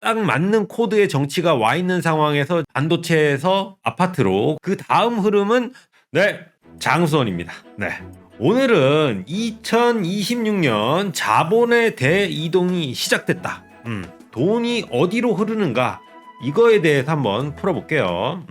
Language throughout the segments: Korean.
딱 맞는 코드의 정치가 와 있는 상황에서 반도체에서 아파트로 그 다음 흐름은 장수원입니다. 오늘은 2026년 자본의 대이동이 시작됐다. 돈이 어디로 흐르는가 이거에 대해서 한번 풀어볼게요.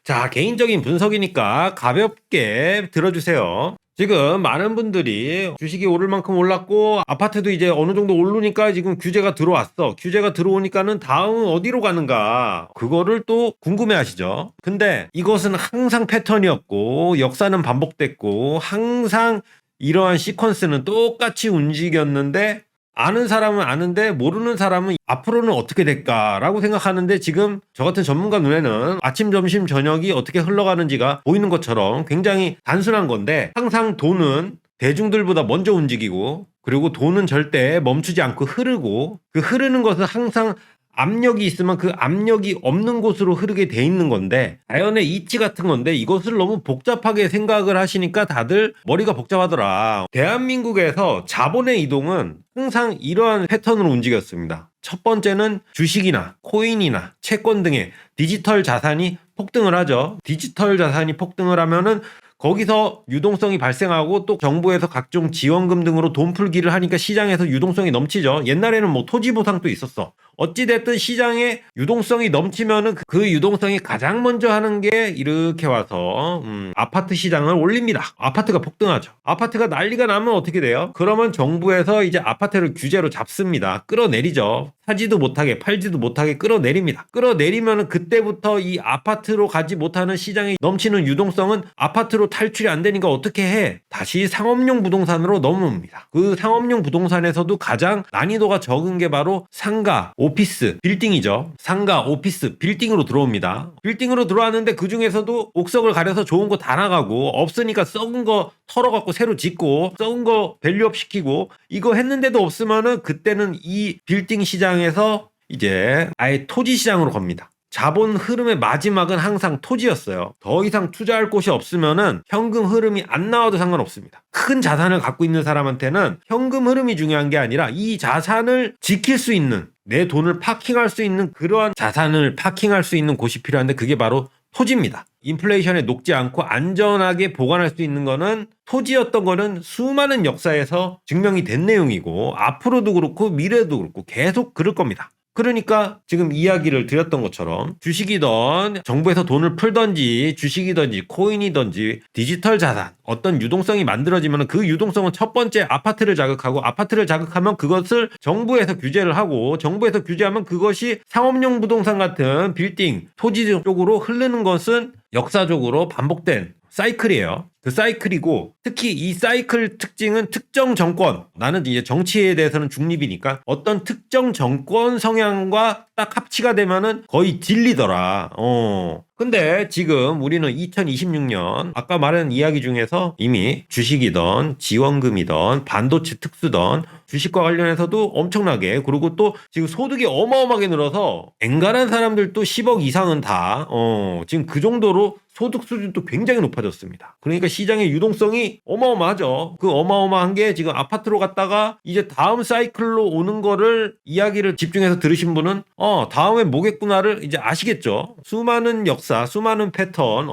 자, 개인적인 분석이니까 가볍게 들어주세요. 지금 많은 분들이 주식이 오를 만큼 올랐고 아파트도 이제 어느 정도 오르니까 지금 규제가 들어왔어. 규제가 들어오니까는 다음은 어디로 가는가 그거를 또 궁금해 하시죠. 근데 이것은 항상 패턴이었고 역사는 반복됐고 항상 이러한 시퀀스는 똑같이 움직였는데 아는 사람은 아는데 모르는 사람은 앞으로는 어떻게 될까라고 생각하는데 지금 저 같은 전문가 눈에는 아침, 점심, 저녁이 어떻게 흘러가는지가 보이는 것처럼 굉장히 단순한 건데 항상 돈은 대중들보다 먼저 움직이고 그리고 돈은 절대 멈추지 않고 흐르고 그 흐르는 것은 항상 압력이 있으면 그 압력이 없는 곳으로 흐르게 돼 있는 건데 자연의 이치 같은 건데 이것을 너무 복잡하게 생각을 하시니까 다들 머리가 복잡하더라. 대한민국에서 자본의 이동은 항상 이러한 패턴으로 움직였습니다. 첫 번째는 주식이나 코인이나 채권 등의 디지털 자산이 폭등을 하죠. 디지털 자산이 폭등을 하면은 거기서 유동성이 발생하고 또 정부에서 각종 지원금 등으로 돈 풀기를 하니까 시장에서 유동성이 넘치죠. 옛날에는 뭐 토지 보상도 있었어. 어찌됐든 시장에 유동성이 넘치면은 그 유동성이 가장 먼저 하는 게 이렇게 와서 아파트 시장을 올립니다. 아파트가 폭등하죠. 아파트가 난리가 나면 어떻게 돼요? 그러면 정부에서 이제 아파트를 규제로 잡습니다. 끌어내리죠. 사지도 못하게 팔지도 못하게 끌어내립니다. 끌어내리면은 그때부터 이 아파트로 가지 못하는 시장에 넘치는 유동성은 아파트로 탈출이 안 되니까 어떻게 해? 다시 상업용 부동산으로 넘어옵니다. 그 상업용 부동산에서도 가장 난이도가 적은 게 바로 상가, 오피스, 빌딩이죠. 상가, 오피스, 빌딩으로 들어옵니다. 빌딩으로 들어왔는데 그 중에서도 옥석을 가려서 좋은 거 다 나가고 없으니까 썩은 거 털어갖고 새로 짓고 썩은 거 밸류업 시키고 이거 했는데도 없으면은 그때는 이 빌딩 시장에서 이제 아예 토지 시장으로 겁니다. 자본 흐름의 마지막은 항상 토지였어요. 더 이상 투자할 곳이 없으면은 현금 흐름이 안 나와도 상관없습니다. 큰 자산을 갖고 있는 사람한테는 현금 흐름이 중요한 게 아니라 이 자산을 지킬 수 있는 내 돈을 파킹할 수 있는 그러한 자산을 파킹할 수 있는 곳이 필요한데 그게 바로 토지입니다. 인플레이션에 녹지 않고 안전하게 보관할 수 있는 거는 토지였던 거는 수많은 역사에서 증명이 된 내용이고 앞으로도 그렇고 미래도 그렇고 계속 그럴 겁니다. 그러니까 지금 이야기를 드렸던 것처럼 주식이든 정부에서 돈을 풀던지 주식이든지 코인이든지 디지털 자산 어떤 유동성이 만들어지면 그 유동성은 첫 번째 아파트를 자극하고 아파트를 자극하면 그것을 정부에서 규제를 하고 정부에서 규제하면 그것이 상업용 부동산 같은 빌딩 토지 쪽으로 흐르는 것은 역사적으로 반복된 사이클이에요. 그 사이클이고 특히 이 사이클 특징은 특정 정권 나는 이제 정치에 대해서는 중립이니까 어떤 특정 정권 성향과 딱 합치가 되면은 거의 진리더라. 근데 지금 우리는 2026년 아까 말한 이야기 중에서 이미 주식이든 지원금이든 반도체 특수든 주식과 관련해서도 엄청나게 그리고 또 지금 소득이 어마어마하게 늘어서 엔간한 사람들도 10억 이상은 다 지금 그 정도로 소득 수준도 굉장히 높아졌습니다. 그러니까 시장의 유동성이 어마어마하죠. 그 어마어마한 게 지금 아파트로 갔다가 이제 다음 사이클로 오는 거를 이야기를 집중해서 들으신 분은 다음에 뭐겠구나를 이제 아시겠죠. 수많은 역사, 수많은 패턴,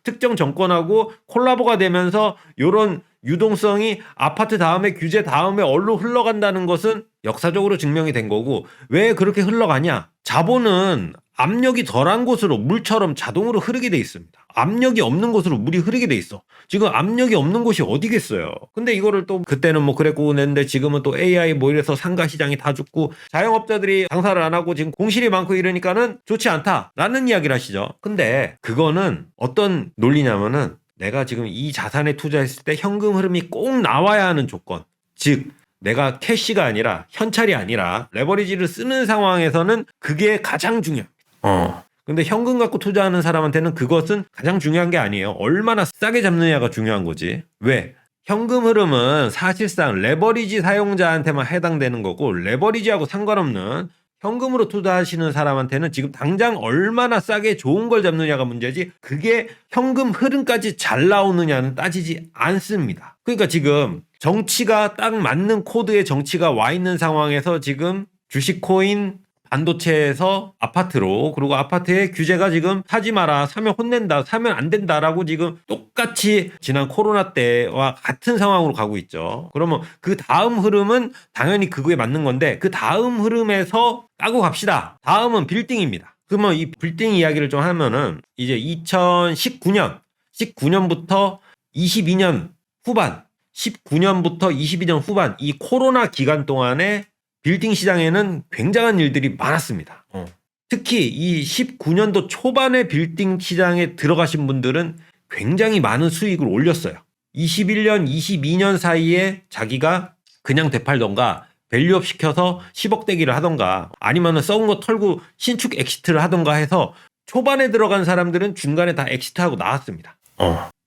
특정 정권하고 콜라보가 되면서 요런 유동성이 아파트 다음에 규제 다음에 얼로 흘러간다는 것은 역사적으로 증명이 된 거고 왜 그렇게 흘러가냐? 자본은 압력이 덜한 곳으로 물처럼 자동으로 흐르게 돼 있습니다. 압력이 없는 곳으로 물이 흐르게 돼 있어. 지금 압력이 없는 곳이 어디겠어요. 근데 이거를 또 그때는 뭐 그랬고 그랬는데 지금은 또 AI 뭐 이래서 상가 시장이 다 죽고 자영업자들이 장사를 안 하고 지금 공실이 많고 이러니까는 좋지 않다라는 이야기를 하시죠. 근데 그거는 어떤 논리냐면은 내가 지금 이 자산에 투자했을 때 현금 흐름이 꼭 나와야 하는 조건. 즉 내가 캐시가 아니라 현찰이 아니라 레버리지를 쓰는 상황에서는 그게 가장 중요합니다. 근데 현금 갖고 투자하는 사람한테는 그것은 가장 중요한 게 아니에요. 얼마나 싸게 잡느냐가 중요한 거지. 왜? 현금 흐름은 사실상 레버리지 사용자한테만 해당되는 거고 레버리지하고 상관없는 현금으로 투자하시는 사람한테는 지금 당장 얼마나 싸게 좋은 걸 잡느냐가 문제지 그게 현금 흐름까지 잘 나오느냐는 따지지 않습니다. 그러니까 지금 정치가 딱 맞는 코드의 정치가 와 있는 상황에서 지금 주식 코인 반도체에서 아파트로, 그리고 아파트의 규제가 지금 사지 마라, 사면 혼낸다, 사면 안 된다라고 지금 똑같이 지난 코로나 때와 같은 상황으로 가고 있죠. 그러면 그 다음 흐름은 당연히 그거에 맞는 건데, 그 다음 흐름에서 까고 갑시다. 다음은 빌딩입니다. 그러면 이 빌딩 이야기를 좀 하면은 이제 19년부터 22년 후반, 19년부터 22년 후반 이 코로나 기간 동안에 빌딩 시장에는 굉장한 일들이 많았습니다. 특히 이 19년도 초반에 빌딩 시장에 들어가신 분들은 굉장히 많은 수익을 올렸어요. 21년, 22년 사이에 자기가 그냥 되팔던가 밸류업 시켜서 10억 대기를 하던가 아니면 썩은 거 털고 신축 엑시트를 하던가 해서 초반에 들어간 사람들은 중간에 다 엑시트하고 나왔습니다.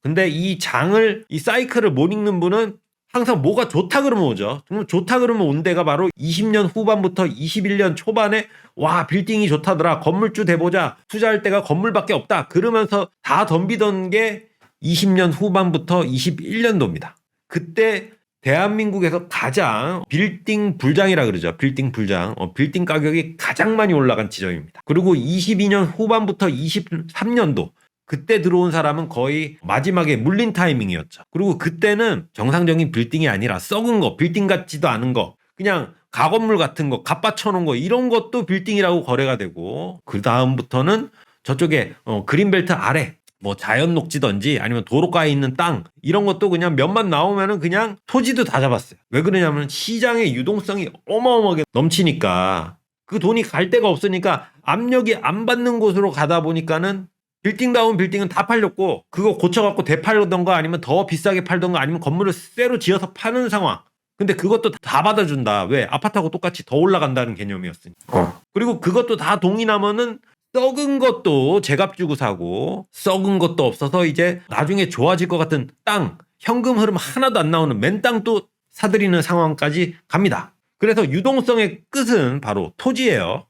근데 이 사이클을 못 읽는 분은 항상 뭐가 좋다 그러면 오죠. 정말 좋다 그러면 온 데가 바로 20년 후반부터 21년 초반에 와 빌딩이 좋다더라, 건물주 돼보자, 투자할 데가 건물밖에 없다 그러면서 다 덤비던 게 20년 후반부터 21년도입니다. 그때 대한민국에서 가장 빌딩 불장이라 그러죠. 빌딩 불장. 빌딩 가격이 가장 많이 올라간 지점입니다. 그리고 22년 후반부터 23년도 그때 들어온 사람은 거의 마지막에 물린 타이밍이었죠. 그리고 그때는 정상적인 빌딩이 아니라 썩은 거, 빌딩 같지도 않은 거, 그냥 가건물 같은 거, 갓 받쳐놓은 거 이런 것도 빌딩이라고 거래가 되고, 그 다음부터는 저쪽에 그린벨트 아래 뭐 자연 녹지든지 아니면 도로가에 있는 땅 이런 것도 그냥 몇만 나오면은 그냥 토지도 다 잡았어요. 왜 그러냐면 시장의 유동성이 어마어마하게 넘치니까, 그 돈이 갈 데가 없으니까 압력이 안 받는 곳으로 가다 보니까는 빌딩다운 빌딩은 다 팔렸고, 그거 고쳐갖고 되팔던가 아니면 더 비싸게 팔던가 아니면 건물을 새로 지어서 파는 상황. 근데 그것도 다 받아준다. 왜? 아파트하고 똑같이 더 올라간다는 개념이었으니까. 그리고 그것도 다 동의나면은 썩은 것도 제값 주고 사고, 썩은 것도 없어서 이제 나중에 좋아질 것 같은 땅, 현금 흐름 하나도 안 나오는 맨 땅도 사들이는 상황까지 갑니다. 그래서 유동성의 끝은 바로 토지예요.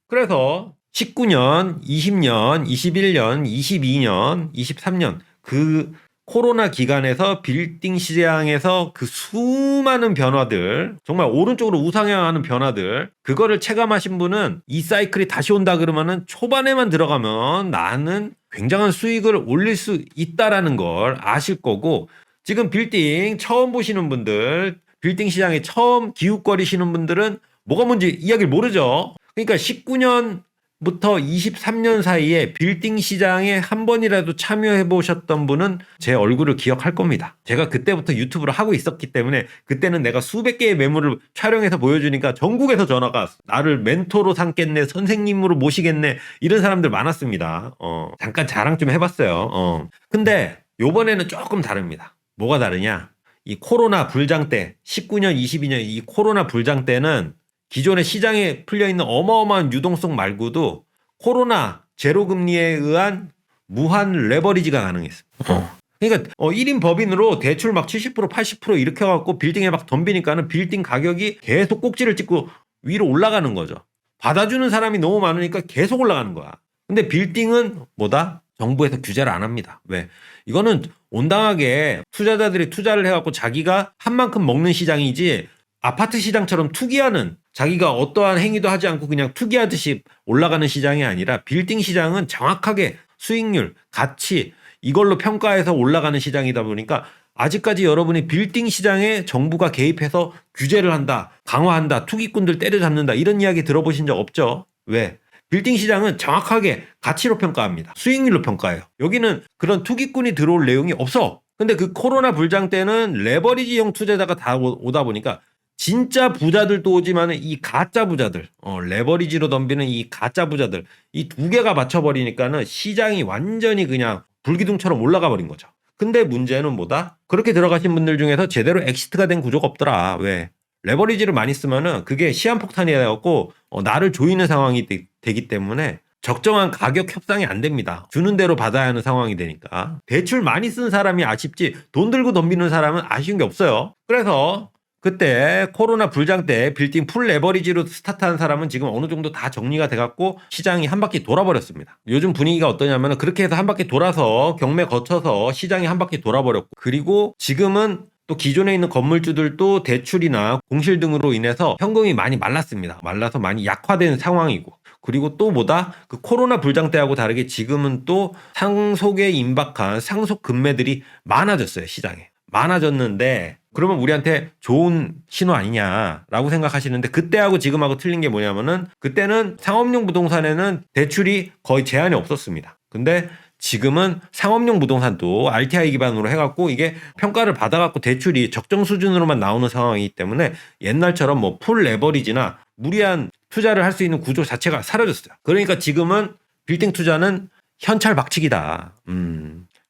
그래서 19년, 20년, 21년, 22년, 23년 그 코로나 기간에서 빌딩 시장에서 그 수많은 변화들, 정말 오른쪽으로 우상향하는 변화들, 그거를 체감하신 분은 이 사이클이 다시 온다 그러면은 초반에만 들어가면 나는 굉장한 수익을 올릴 수 있다라는 걸 아실 거고, 지금 빌딩 처음 보시는 분들, 빌딩 시장에 처음 기웃거리시는 분들은 뭐가 뭔지 이야기를 모르죠. 그러니까 19년 부터 23년 사이에 빌딩 시장에 한 번이라도 참여해 보셨던 분은 제 얼굴을 기억할 겁니다. 제가 그때부터 유튜브를 하고 있었기 때문에 그때는 내가 수백 개의 매물을 촬영해서 보여주니까 전국에서 전화가 왔어. 나를 멘토로 삼겠네, 선생님으로 모시겠네, 이런 사람들 많았습니다. 잠깐 자랑 좀 해봤어요. 근데 요번에는 조금 다릅니다. 뭐가 다르냐? 이 코로나 불장 때, 19년, 22년 이 코로나 불장 때는 기존의 시장에 풀려있는 어마어마한 유동성 말고도 코로나 제로금리에 의한 무한 레버리지가 가능했습니다. 그러니까 1인 법인으로 대출 막 70% 80% 이렇게 해갖고 빌딩에 막 덤비니까는 빌딩 가격이 계속 꼭지를 찍고 위로 올라가는 거죠. 받아주는 사람이 너무 많으니까 계속 올라가는 거야. 근데 빌딩은 뭐다? 정부에서 규제를 안 합니다. 왜? 이거는 온당하게 투자자들이 투자를 해갖고 자기가 한 만큼 먹는 시장이지, 아파트 시장처럼 투기하는, 자기가 어떠한 행위도 하지 않고 그냥 투기하듯이 올라가는 시장이 아니라, 빌딩 시장은 정확하게 수익률, 가치 이걸로 평가해서 올라가는 시장이다 보니까 아직까지 여러분이 빌딩 시장에 정부가 개입해서 규제를 한다, 강화한다, 투기꾼들 때려잡는다 이런 이야기 들어보신 적 없죠? 왜? 빌딩 시장은 정확하게 가치로 평가합니다. 수익률로 평가해요. 여기는 그런 투기꾼이 들어올 내용이 없어. 근데 그 코로나 불장 때는 레버리지형 투자자가 다 오다 보니까 진짜 부자들도 오지만 이 가짜 부자들, 레버리지로 덤비는 이 가짜 부자들, 이 두 개가 맞춰버리니까는 시장이 완전히 그냥 불기둥처럼 올라가 버린 거죠. 근데 문제는 뭐다? 그렇게 들어가신 분들 중에서 제대로 엑시트가 된 구조가 없더라. 왜? 레버리지를 많이 쓰면은 그게 시한폭탄이 되었고 나를 조이는 상황이 되기 때문에 적정한 가격 협상이 안 됩니다. 주는 대로 받아야 하는 상황이 되니까. 대출 많이 쓴 사람이 아쉽지 돈 들고 덤비는 사람은 아쉬운 게 없어요. 그래서 그때 코로나 불장 때 빌딩 풀 레버리지로 스타트한 사람은 지금 어느 정도 다 정리가 돼갖고 시장이 한 바퀴 돌아버렸습니다. 요즘 분위기가 어떠냐면 그렇게 해서 한 바퀴 돌아서 경매 거쳐서 시장이 한 바퀴 돌아버렸고, 그리고 지금은 또 기존에 있는 건물주들도 대출이나 공실 등으로 인해서 현금이 많이 말랐습니다. 말라서 많이 약화된 상황이고, 그리고 또 뭐다? 그 코로나 불장 때하고 다르게 지금은 또 상속에 임박한 상속 금매들이 많아졌어요. 시장에 많아졌는데, 그러면 우리한테 좋은 신호 아니냐라고 생각하시는데, 그때하고 지금하고 틀린 게 뭐냐면은, 그때는 상업용 부동산에는 대출이 거의 제한이 없었습니다. 근데 지금은 상업용 부동산도 RTI 기반으로 해갖고 이게 평가를 받아갖고 대출이 적정 수준으로만 나오는 상황이기 때문에 옛날처럼 뭐 풀 레버리지나 무리한 투자를 할 수 있는 구조 자체가 사라졌어요. 그러니까 지금은 빌딩 투자는 현찰 박치기다.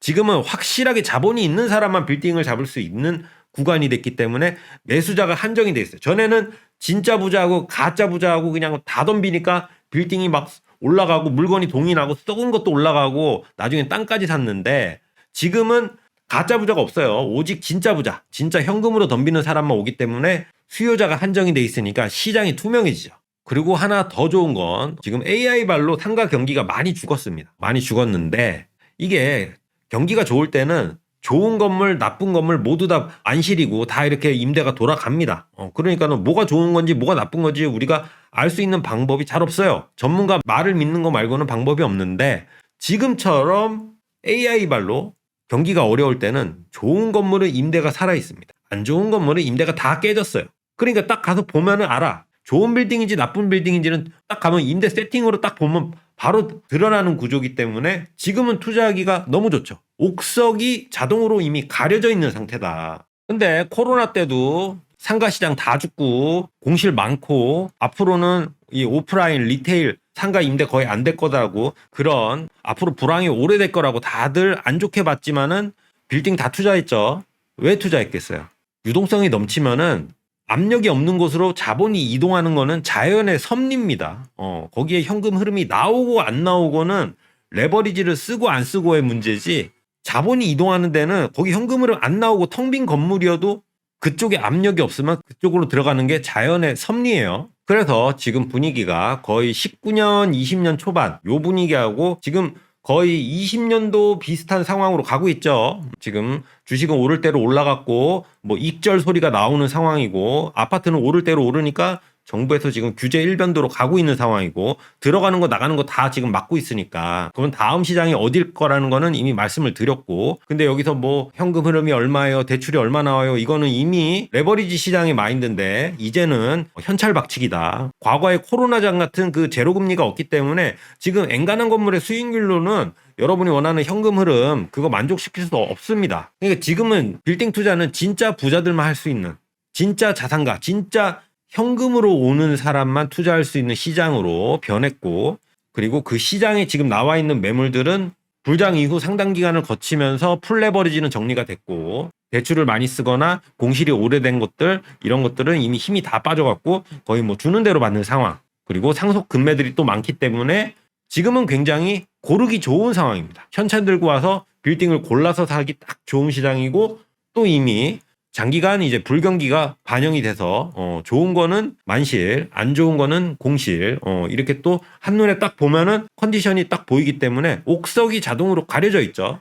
지금은 확실하게 자본이 있는 사람만 빌딩을 잡을 수 있는 구간이 됐기 때문에 매수자가 한정이 돼 있어요. 전에는 진짜 부자하고 가짜 부자하고 그냥 다 덤비니까 빌딩이 막 올라가고 물건이 동이 나고 썩은 것도 올라가고 나중에 땅까지 샀는데, 지금은 가짜 부자가 없어요. 오직 진짜 부자, 진짜 현금으로 덤비는 사람만 오기 때문에 수요자가 한정이 돼 있으니까 시장이 투명해지죠. 그리고 하나 더 좋은 건, 지금 AI 발로 상가 경기가 많이 죽었습니다. 많이 죽었는데, 이게 경기가 좋을 때는 좋은 건물, 나쁜 건물 모두 다 안실이고 다 이렇게 임대가 돌아갑니다. 그러니까는 뭐가 좋은 건지 뭐가 나쁜 건지 우리가 알 수 있는 방법이 잘 없어요. 전문가 말을 믿는 거 말고는 방법이 없는데, 지금처럼 AI 발로 경기가 어려울 때는 좋은 건물은 임대가 살아 있습니다. 안 좋은 건물은 임대가 다 깨졌어요. 그러니까 딱 가서 보면은 알아. 좋은 빌딩인지 나쁜 빌딩인지는 딱 가면 임대 세팅으로 딱 보면 바로 드러나는 구조이기 때문에 지금은 투자하기가 너무 좋죠. 옥석이 자동으로 이미 가려져 있는 상태다. 근데 코로나 때도 상가시장 다 죽고 공실 많고 앞으로는 이 오프라인 리테일 상가 임대 거의 안 될 거다고, 그런 앞으로 불황이 오래될 거라고 다들 안 좋게 봤지만은 빌딩 다 투자했죠. 왜 투자했겠어요? 유동성이 넘치면은 압력이 없는 곳으로 자본이 이동하는 거는 자연의 섭리입니다. 거기에 현금 흐름이 나오고 안 나오고는 레버리지를 쓰고 안 쓰고의 문제지, 자본이 이동하는 데는 거기 현금 흐름 안 나오고 텅 빈 건물이어도 그쪽에 압력이 없으면 그쪽으로 들어가는 게 자연의 섭리예요. 그래서 지금 분위기가 거의 19년, 20년 초반 요 분위기하고 지금 거의 20년도 비슷한 상황으로 가고 있죠. 지금 주식은 오를 대로 올라갔고 뭐 익절 소리가 나오는 상황이고, 아파트는 오를 대로 오르니까 정부에서 지금 규제 일변도로 가고 있는 상황이고, 들어가는 거 나가는 거 다 지금 막고 있으니까 그럼 다음 시장이 어딜 거라는 거는 이미 말씀을 드렸고, 근데 여기서 뭐 현금 흐름이 얼마예요, 대출이 얼마 나와요, 이거는 이미 레버리지 시장의 마인드인데 이제는 현찰 박치기다. 과거에 코로나장 같은 그 제로금리가 없기 때문에 지금 엔간한 건물의 수익률로는 여러분이 원하는 현금 흐름 그거 만족시킬 수 없습니다. 그러니까 지금은 빌딩 투자는 진짜 부자들만 할 수 있는, 진짜 자산가, 진짜 현금으로 오는 사람만 투자할 수 있는 시장으로 변했고, 그리고 그 시장에 지금 나와 있는 매물들은 불장 이후 상당 기간을 거치면서 풀레버리지는 정리가 됐고, 대출을 많이 쓰거나 공실이 오래된 것들, 이런 것들은 이미 힘이 다 빠져갖고 거의 뭐 주는 대로 받는 상황, 그리고 상속 금매들이 또 많기 때문에 지금은 굉장히 고르기 좋은 상황입니다. 현찰 들고 와서 빌딩을 골라서 사기 딱 좋은 시장이고, 또 이미 장기간 이제 불경기가 반영이 돼서 좋은 거는 만실, 안 좋은 거는 공실, 이렇게 또 한눈에 딱 보면은 컨디션이 딱 보이기 때문에 옥석이 자동으로 가려져 있죠.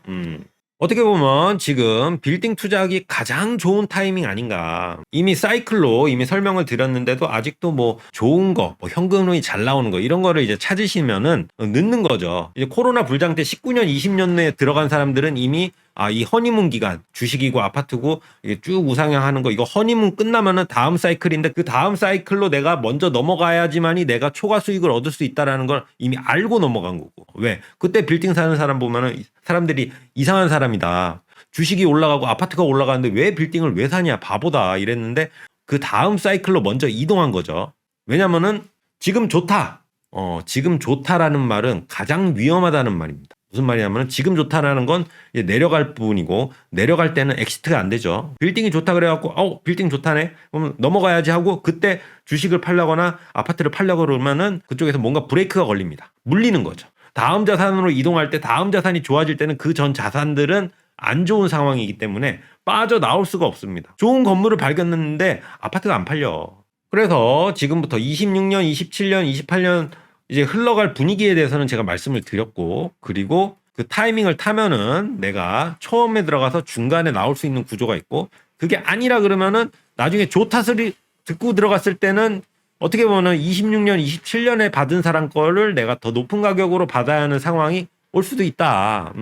어떻게 보면 지금 빌딩 투자하기 가장 좋은 타이밍 아닌가. 이미 사이클로 이미 설명을 드렸는데도 아직도 뭐 좋은 거, 뭐 현금이 잘 나오는 거 이런 거를 이제 찾으시면은 늦는 거죠. 이제 코로나 불장 때 19년, 20년 내에 들어간 사람들은 이미 이 허니문 기간, 주식이고 아파트고 이게 쭉 우상향하는 거, 이거 허니문 끝나면은 다음 사이클인데 그 다음 사이클로 내가 먼저 넘어가야지만이 내가 초과 수익을 얻을 수 있다라는 걸 이미 알고 넘어간 거고. 왜? 그때 빌딩 사는 사람 보면은 사람들이 이상한 사람이다. 주식이 올라가고 아파트가 올라가는데 왜 빌딩을 왜 사냐? 바보다. 이랬는데 그 다음 사이클로 먼저 이동한 거죠. 왜냐면은 지금 좋다. 지금 좋다라는 말은 가장 위험하다는 말입니다. 무슨 말이냐면 지금 좋다라는 건 이제 내려갈 부분이고, 내려갈 때는 엑시트가 안 되죠. 빌딩이 좋다 그래갖고 빌딩 좋다네 그럼 넘어가야지 하고 그때 주식을 팔려거나 아파트를 팔려고 그러면은 그쪽에서 뭔가 브레이크가 걸립니다. 물리는 거죠. 다음 자산으로 이동할 때, 다음 자산이 좋아질 때는 그 전 자산들은 안 좋은 상황이기 때문에 빠져나올 수가 없습니다. 좋은 건물을 발견했는데 아파트가 안 팔려. 그래서 지금부터 26년, 27년, 28년 이제 흘러갈 분위기에 대해서는 제가 말씀을 드렸고, 그리고 그 타이밍을 타면은 내가 처음에 들어가서 중간에 나올 수 있는 구조가 있고, 그게 아니라 그러면은 나중에 조탓을 듣고 들어갔을 때는 어떻게 보면 26년, 27년에 받은 사람 거를 내가 더 높은 가격으로 받아야 하는 상황이 올 수도 있다.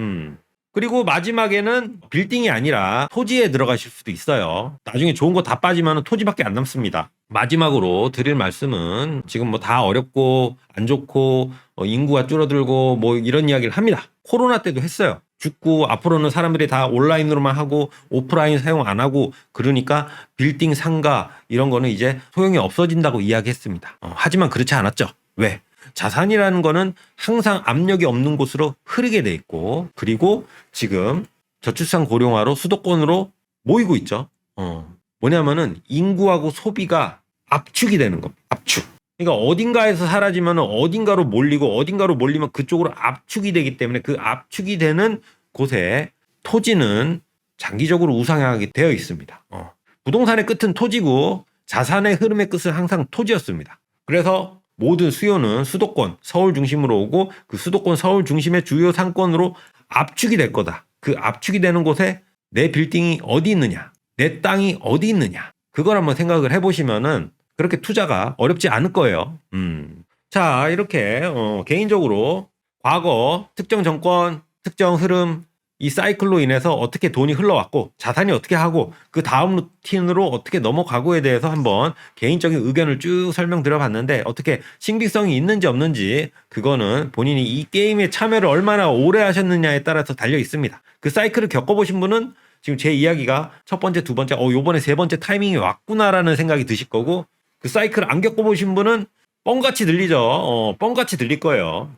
그리고 마지막에는 빌딩이 아니라 토지에 들어가실 수도 있어요. 나중에 좋은 거 다 빠지면 토지밖에 안 남습니다. 마지막으로 드릴 말씀은 지금 뭐 다 어렵고 안 좋고 인구가 줄어들고 뭐 이런 이야기를 합니다. 코로나 때도 했어요. 죽고 앞으로는 사람들이 다 온라인으로만 하고 오프라인 사용 안 하고 그러니까 빌딩 상가 이런 거는 이제 소용이 없어진다고 이야기했습니다. 하지만 그렇지 않았죠. 왜? 자산이라는 거는 항상 압력이 없는 곳으로 흐르게 돼 있고 그리고 지금 저출산 고령화로 수도권으로 모이고 있죠. 뭐냐면은 인구하고 소비가 압축이 되는 겁니다. 압축. 그러니까 어딘가에서 사라지면 어딘가로 몰리고 어딘가로 몰리면 그쪽으로 압축이 되기 때문에 그 압축이 되는 곳에 토지는 장기적으로 우상향하게 되어 있습니다. 부동산의 끝은 토지고 자산의 흐름의 끝은 항상 토지였습니다. 그래서 모든 수요는 수도권, 서울 중심으로 오고 그 수도권, 서울 중심의 주요 상권으로 압축이 될 거다. 그 압축이 되는 곳에 내 빌딩이 어디 있느냐, 내 땅이 어디 있느냐. 그걸 한번 생각을 해보시면은 그렇게 투자가 어렵지 않을 거예요. 자, 이렇게 개인적으로 과거 특정 정권, 특정 흐름 이 사이클로 인해서 어떻게 돈이 흘러왔고 자산이 어떻게 하고 그 다음 루틴으로 어떻게 넘어가고에 대해서 한번 개인적인 의견을 쭉 설명드려봤는데 어떻게 신빙성이 있는지 없는지 그거는 본인이 이 게임에 참여를 얼마나 오래 하셨느냐에 따라서 달려 있습니다. 그 사이클을 겪어보신 분은 지금 제 이야기가 첫 번째, 두 번째, 요번에 세 번째 타이밍이 왔구나라는 생각이 드실 거고 그 사이클을 안 겪어보신 분은 뻥같이 들리죠. 뻥같이 들릴 거예요.